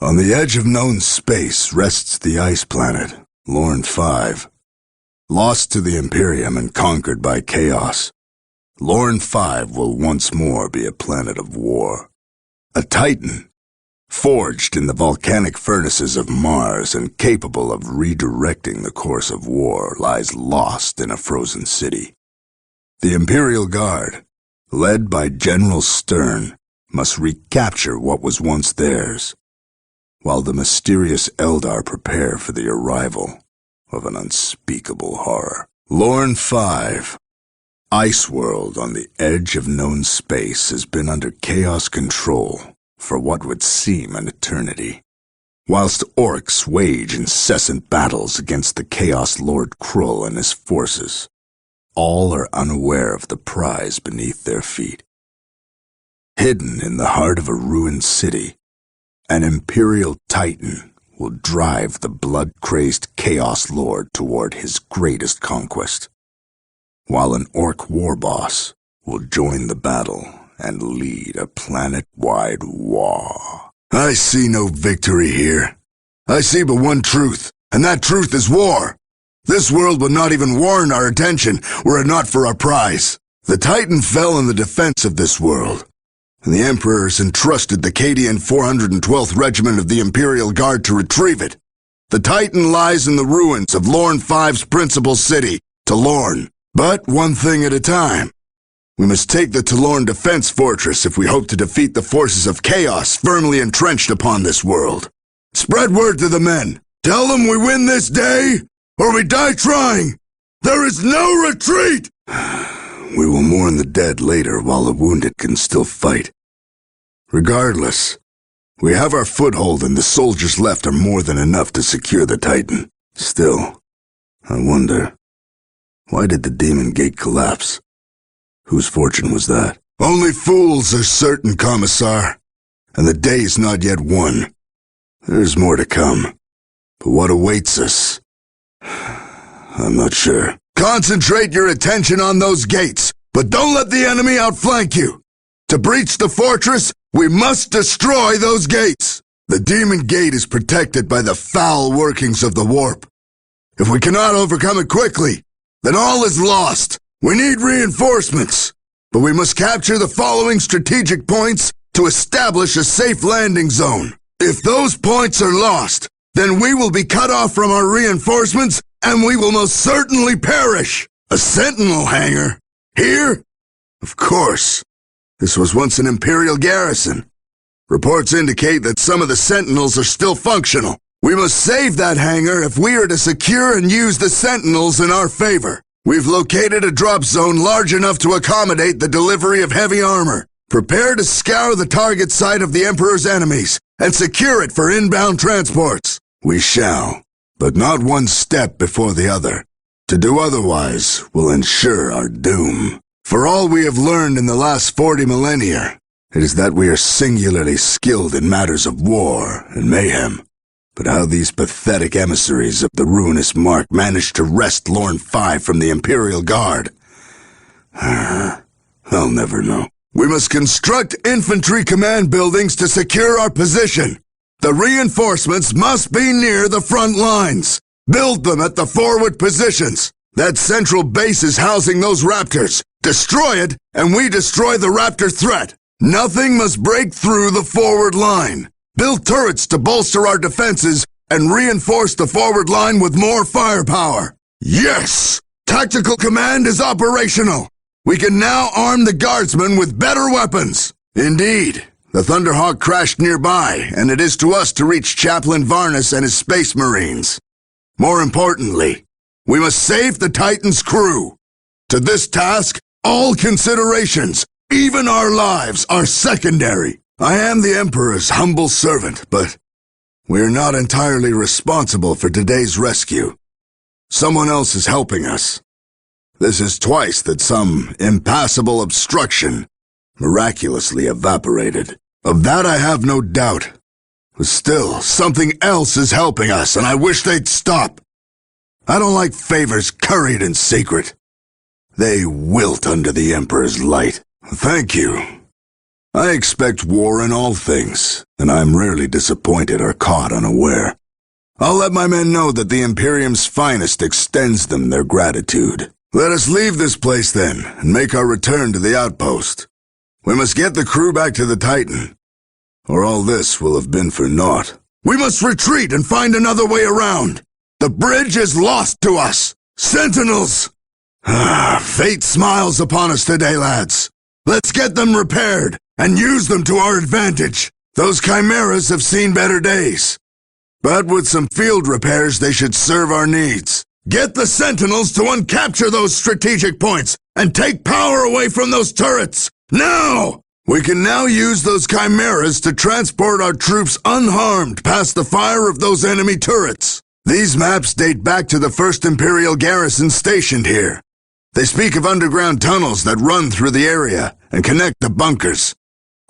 On the edge of known space rests the ice planet, Lorn 5. Lost to the Imperium and conquered by chaos, Lorn 5 will once more be a planet of war. A Titan, forged in the volcanic furnaces of Mars and capable of redirecting the course of war, lies lost in a frozen city. The Imperial Guard, led by General Sturnn, must recapture what was once theirs, while the mysterious Eldar prepare for the arrival of an unspeakable horror. Lorn 5, Ice World on the edge of known space, has been under chaos control for what would seem an eternity. Whilst orcs wage incessant battles against the Chaos Lord Krull and his forces, all are unaware of the prize beneath their feet. Hidden in the heart of a ruined city, an Imperial Titan will drive the blood-crazed Chaos Lord toward his greatest conquest, while an orc war boss will join the battle and lead a planet-wide war. I see no victory here. I see but one truth, and that truth is war. This world would not even warrant our attention were it not for our prize. The Titan fell in the defense of this world, and the Emperors entrusted the Cadian 412th Regiment of the Imperial Guard to retrieve it. The Titan lies in the ruins of Lorn 5's principal city, Lorn. But one thing at a time. We must take the Lorn defense fortress if we hope to defeat the forces of chaos firmly entrenched upon this world. Spread word to the men. Tell them we win this day, or we die trying. There is no retreat! We will mourn the dead later while the wounded can still fight. Regardless, we have our foothold and the soldiers left are more than enough to secure the Titan. Still, I wonder, why did the Demon Gate collapse? Whose fortune was that? Only fools are certain, Commissar, and the day's not yet won. There's more to come, but what awaits us? I'm not sure. Concentrate your attention on those gates, but don't let the enemy outflank you. To breach the fortress, we must destroy those gates. The Demon Gate is protected by the foul workings of the warp. If we cannot overcome it quickly, then all is lost. We need reinforcements, but we must capture the following strategic points to establish a safe landing zone. If those points are lost, then we will be cut off from our reinforcements and we will most certainly perish. A sentinel hangar? Here? Of course. This was once an Imperial garrison. Reports indicate that some of the sentinels are still functional. We must save that hangar if we are to secure and use the sentinels in our favor. We've located a drop zone large enough to accommodate the delivery of heavy armor. Prepare to scour the target site of the Emperor's enemies and secure it for inbound transports. We shall, but not one step before the other. To do otherwise will ensure our doom. For all we have learned in the last 40 millennia, it is that we are singularly skilled in matters of war and mayhem. But how these pathetic emissaries of the ruinous mark managed to wrest Lorn 5 from the Imperial Guard, I'll never know. We must construct infantry command buildings to secure our position. The reinforcements must be near the front lines. Build them at the forward positions. That central base is housing those Raptors. Destroy it, and we destroy the Raptor threat. Nothing must break through the forward line. Build turrets to bolster our defenses and reinforce the forward line with more firepower. Yes! Tactical command is operational. We can now arm the Guardsmen with better weapons. Indeed, the Thunderhawk crashed nearby, and it is to us to reach Chaplian Varnus and his Space Marines. More importantly, we must save the Titan's crew. To this task, all considerations, even our lives, are secondary. I am the Emperor's humble servant, but we are not entirely responsible for today's rescue. Someone else is helping us. This is twice that some impassable obstruction miraculously evaporated. Of that I have no doubt. But still, something else is helping us, and I wish they'd stop. I don't like favors curried in secret. They wilt under the Emperor's light. Thank you. I expect war in all things, and I'm rarely disappointed or caught unaware. I'll let my men know that the Imperium's finest extends them their gratitude. Let us leave this place then, and make our return to the outpost. We must get the crew back to the Titan, or all this will have been for naught. We must retreat and find another way around. The bridge is lost to us. Sentinels! Fate smiles upon us today, lads. Let's get them repaired and use them to our advantage. Those chimeras have seen better days. But with some field repairs, they should serve our needs. Get the Sentinels to uncapture those strategic points and take power away from those turrets. Now! We can now use those chimeras to transport our troops unharmed past the fire of those enemy turrets. These maps date back to the first Imperial garrison stationed here. They speak of underground tunnels that run through the area and connect the bunkers.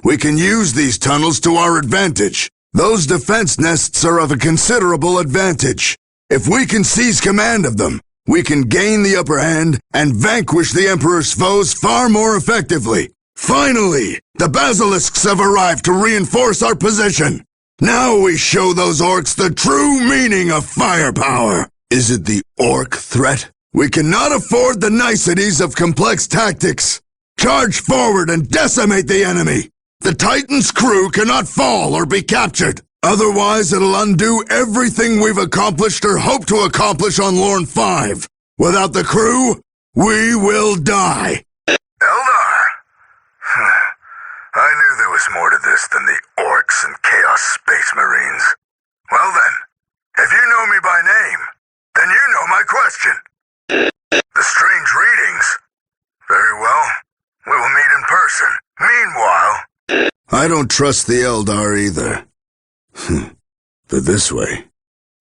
We can use these tunnels to our advantage. Those defense nests are of a considerable advantage. If we can seize command of them, we can gain the upper hand and vanquish the Emperor's foes far more effectively. Finally, the basilisks have arrived to reinforce our position. Now we show those orcs the true meaning of firepower. Is it the orc threat? We cannot afford the niceties of complex tactics. Charge forward and decimate the enemy. The Titan's crew cannot fall or be captured. Otherwise, it'll undo everything we've accomplished or hope to accomplish on Lorne 5. Without the crew, we will die. Eldar! I knew there was more to this than the orcs and Chaos Space Marines. Well then, if you know me by name, then you know my question. The strange readings. Very well. We will meet in person. Meanwhile... I don't trust the Eldar either. But this way,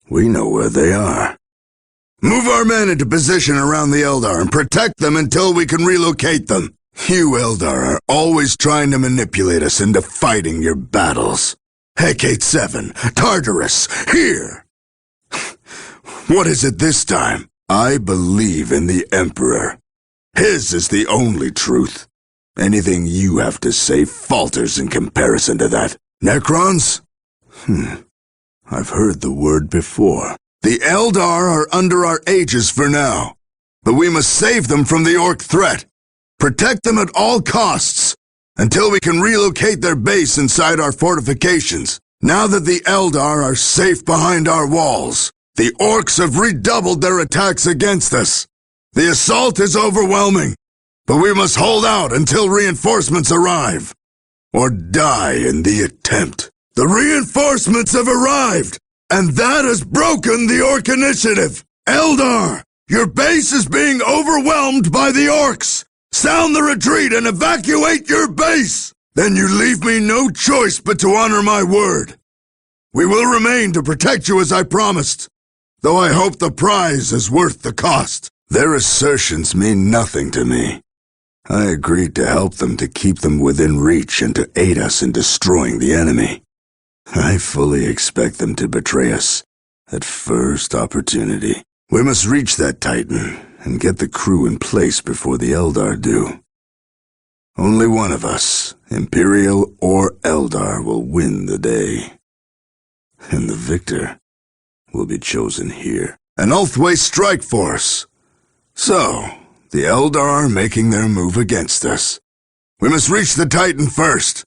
we know where they are. Move our men into position around the Eldar and protect them until we can relocate them. You Eldar are always trying to manipulate us into fighting your battles. Hecate 7, Tartarus, here! What is it this time? I believe in the Emperor. His is the only truth. Anything you have to say falters in comparison to that. Necrons? I've heard the word before. The Eldar are under our aegis for now, but we must save them from the orc threat. Protect them at all costs, until we can relocate their base inside our fortifications. Now that the Eldar are safe behind our walls, the orcs have redoubled their attacks against us. The assault is overwhelming, but we must hold out until reinforcements arrive, or die in the attempt. The reinforcements have arrived, and that has broken the orc initiative. Eldar, your base is being overwhelmed by the orcs. Sound the retreat and evacuate your base! Then you leave me no choice but to honor my word. We will remain to protect you as I promised, though I hope the prize is worth the cost. Their assertions mean nothing to me. I agreed to help them to keep them within reach and to aid us in destroying the enemy. I fully expect them to betray us at first opportunity. We must reach that Titan and get the crew in place before the Eldar do. Only one of us, Imperial or Eldar, will win the day. And the victor will be chosen here. An Ulthway strike force. So, the Eldar are making their move against us. We must reach the Titan first.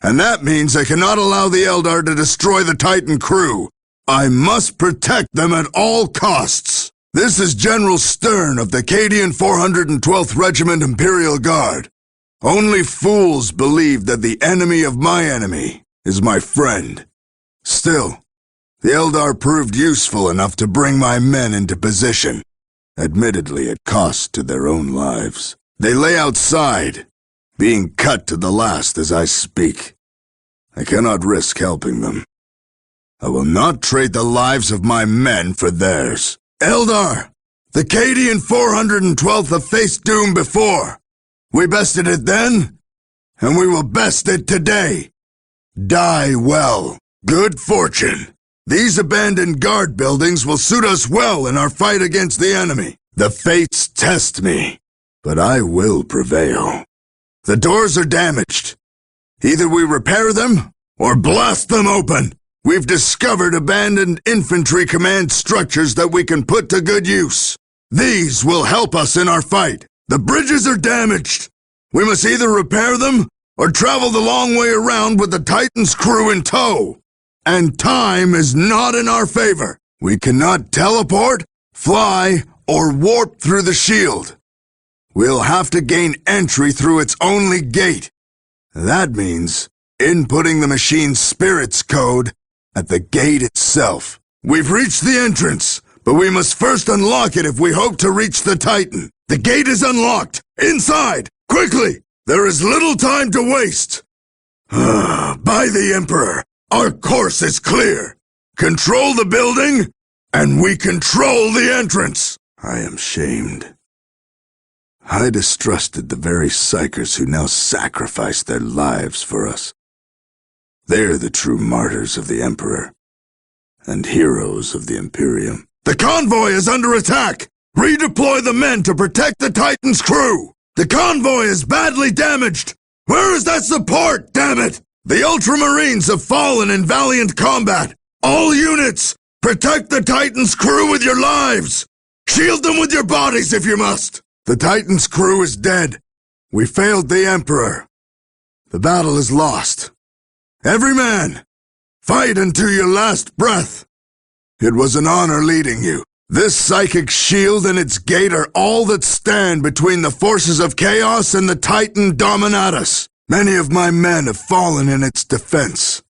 And that means I cannot allow the Eldar to destroy the Titan crew. I must protect them at all costs. This is General Sturnn of the Cadian 412th Regiment Imperial Guard. Only fools believe that the enemy of my enemy is my friend. Still, the Eldar proved useful enough to bring my men into position, admittedly at cost to their own lives. They lay outside, being cut to the last as I speak. I cannot risk helping them. I will not trade the lives of my men for theirs. Eldar, the Cadian 412th have faced doom before. We bested it then, and we will best it today. Die well. Good fortune. These abandoned guard buildings will suit us well in our fight against the enemy. The fates test me, but I will prevail. The doors are damaged, Either we repair them, or blast them open. We've discovered abandoned infantry command structures that we can put to good use. These will help us in our fight. The bridges are damaged. We must either repair them, or travel the long way around with the Titan's crew in tow. And time is not in our favor. We cannot teleport, fly, or warp through the shield. We'll have to gain entry through its only gate. That means inputting the machine's spirit's code at the gate itself. We've reached the entrance, but we must first unlock it if we hope to reach the Titan. The gate is unlocked. Inside! Quickly! There is little time to waste. By the Emperor, our course is clear. Control the building, and we control the entrance. I am shamed. I distrusted the very psychers who now sacrifice their lives for us. They're the true martyrs of the Emperor, and heroes of the Imperium. The convoy is under attack! Redeploy the men to protect the Titan's crew! The convoy is badly damaged! Where is that support, damn it? The Ultramarines have fallen in valiant combat! All units, protect the Titan's crew with your lives! Shield them with your bodies if you must! The Titan's crew is dead. We failed the Emperor. The battle is lost. Every man, fight unto your last breath. It was an honor leading you. This psychic shield and its gate are all that stand between the forces of chaos and the Titan Dominatus. Many of my men have fallen in its defense,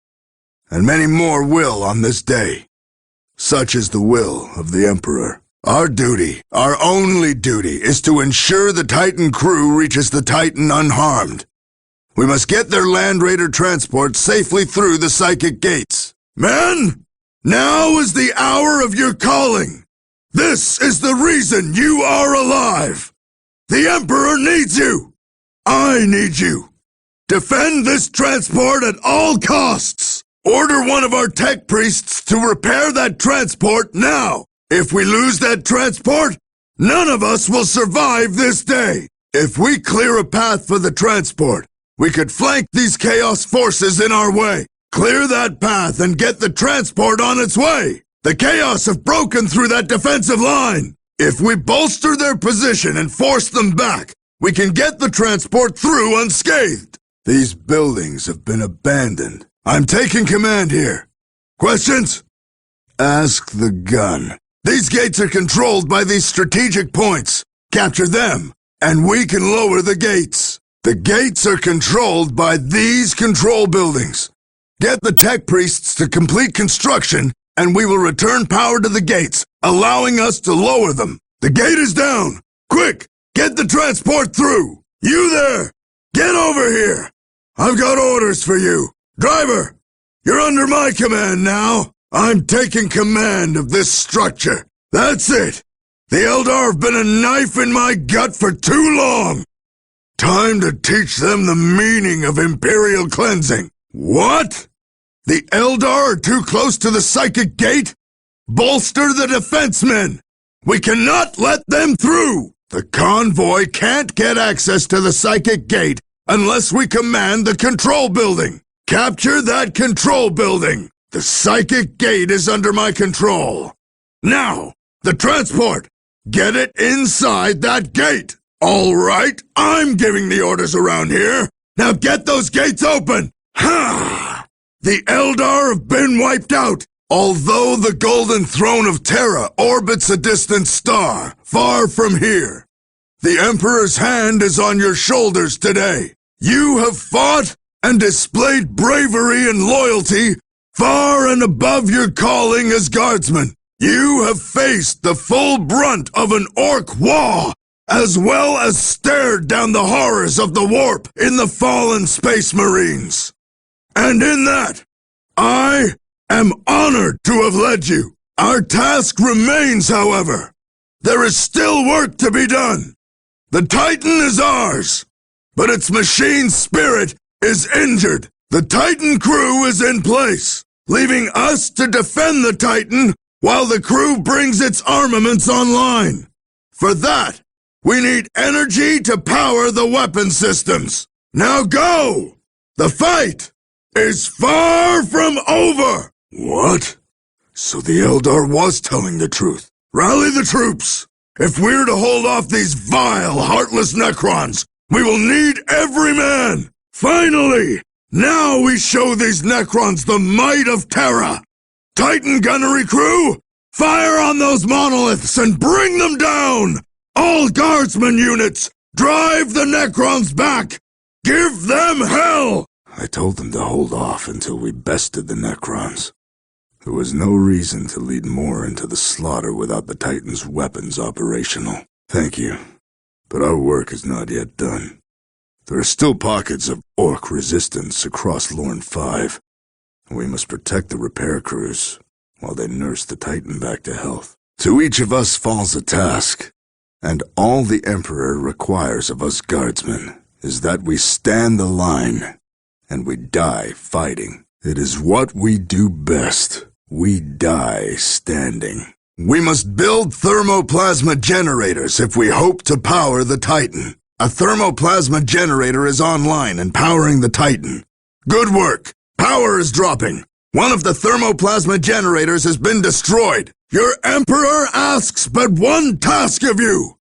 and many more will on this day. Such is the will of the Emperor. Our duty, our only duty, is to ensure the Titan crew reaches the Titan unharmed. We must get their Land Raider transport safely through the psychic gates. Men, now is the hour of your calling. This is the reason you are alive. The Emperor needs you. I need you. Defend this transport at all costs. Order one of our tech priests to repair that transport now. If we lose that transport, none of us will survive this day. If we clear a path for the transport, we could flank these chaos forces in our way. Clear that path and get the transport on its way. The chaos have broken through that defensive line. If we bolster their position and force them back, we can get the transport through unscathed. These buildings have been abandoned. I'm taking command here. Questions? Ask the gun. These gates are controlled by these strategic points. Capture them, and we can lower the gates. The gates are controlled by these control buildings. Get the tech priests to complete construction, and we will return power to the gates, allowing us to lower them. The gate is down. Quick, get the transport through. You there, get over here. I've got orders for you. Driver, you're under my command now. I'm taking command of this structure. That's it. The Eldar have been a knife in my gut for too long. Time to teach them the meaning of Imperial cleansing. What? The Eldar are too close to the psychic gate? Bolster the defensemen. We cannot let them through. The convoy can't get access to the psychic gate unless we command the control building. Capture that control building. The psychic gate is under my control. Now, the transport. Get it inside that gate. All right, I'm giving the orders around here. Now get those gates open. Ha! The Eldar have been wiped out. Although the Golden Throne of Terra orbits a distant star, far from here. The Emperor's hand is on your shoulders today. You have fought and displayed bravery and loyalty far and above your calling as guardsmen. You have faced the full brunt of an orc war, as well as stared down the horrors of the warp in the fallen Space Marines. And in that, I am honored to have led you. Our task remains, however. There is still work to be done. The Titan is ours, but its machine spirit is injured. The Titan crew is in place, leaving us to defend the Titan while the crew brings its armaments online. For that, we need energy to power the weapon systems. Now go! The fight is far from over! What? So the Eldar was telling the truth. Rally the troops! If we're to hold off these vile, heartless Necrons, we will need every man! Finally! Now we show these Necrons the might of Terra! Titan gunnery crew, fire on those monoliths and bring them down! All Guardsmen units, drive the Necrons back! Give them hell! I told them to hold off until we bested the Necrons. There was no reason to lead more into the slaughter without the Titans' weapons operational. Thank you, but our work is not yet done. There are still pockets of Orc resistance across Lorne 5. We must protect the repair crews while they nurse the Titan back to health. To each of us falls a task, and all the Emperor requires of us Guardsmen is that we stand the line, and we die fighting. It is what we do best. We die standing. We must build thermoplasma generators if we hope to power the Titan. A thermoplasma generator is online and powering the Titan. Good work! Power is dropping. One of the thermoplasma generators has been destroyed. Your Emperor asks but one task of you.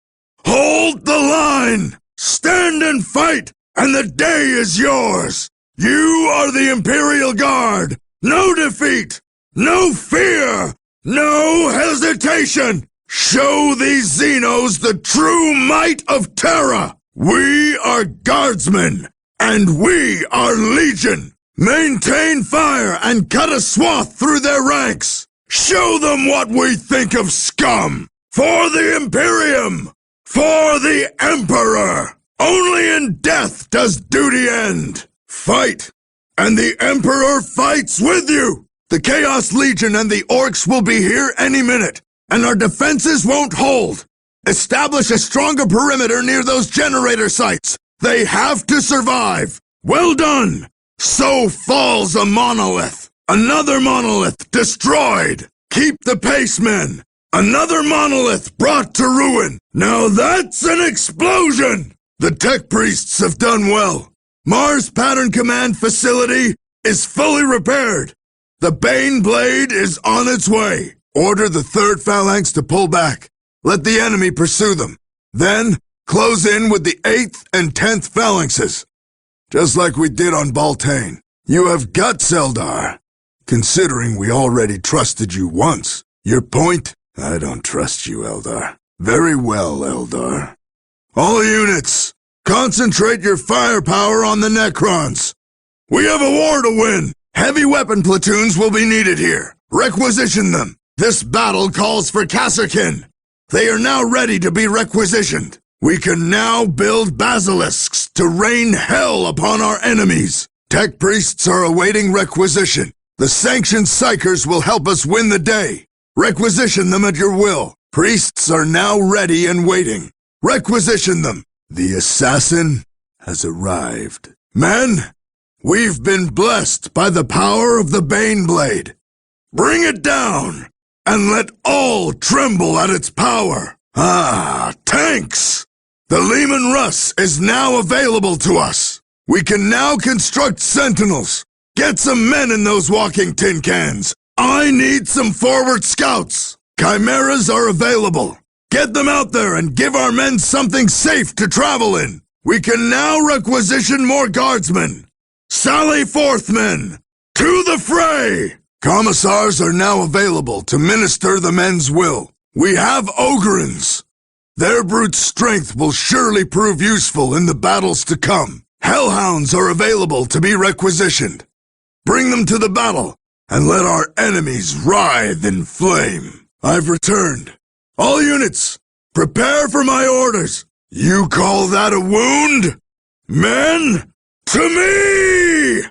Hold the line! Stand and fight, and the day is yours! You are the Imperial Guard! No defeat! No fear! No hesitation! Show these Xenos the true might of Terra! We are Guardsmen, and we are Legion! Maintain fire and cut a swath through their ranks! Show them what we think of scum! For the Imperium! For the Emperor! Only in death does duty end! Fight, and the Emperor fights with you! The Chaos Legion and the Orcs will be here any minute, and our defenses won't hold. Establish a stronger perimeter near those generator sites. They have to survive. Well done! So falls a monolith. Another monolith destroyed. Keep the pace, men. Another monolith brought to ruin. Now that's an explosion! The tech priests have done well. Mars Pattern Command facility is fully repaired. The Bane Blade is on its way. Order the 3rd Phalanx to pull back. Let the enemy pursue them. Then, close in with the 8th and 10th Phalanxes. Just like we did on Baltaine. You have guts, Eldar. Considering we already trusted you once. Your point? I don't trust you, Eldar. Very well, Eldar. All units, concentrate your firepower on the Necrons. We have a war to win. Heavy weapon platoons will be needed here. Requisition them. This battle calls for Kasserkin. They are now ready to be requisitioned. We can now build basilisks to rain hell upon our enemies. Tech priests are awaiting requisition. The sanctioned psychers will help us win the day. Requisition them at your will. Priests are now ready and waiting. Requisition them. The assassin has arrived. Men, we've been blessed by the power of the Bane Blade. Bring it down, and let all tremble at its power. Ah, tanks! The Leman Russ is now available to us. We can now construct sentinels. Get some men in those walking tin cans. I need some forward scouts. Chimeras are available. Get them out there and give our men something safe to travel in. We can now requisition more Guardsmen. Sally forth, men! To the fray! Commissars are now available to minister the men's will. We have Ogrins. Their brute strength will surely prove useful in the battles to come. Hellhounds are available to be requisitioned. Bring them to the battle, and let our enemies writhe in flame. I've returned. All units, prepare for my orders. You call that a wound? Men, to me!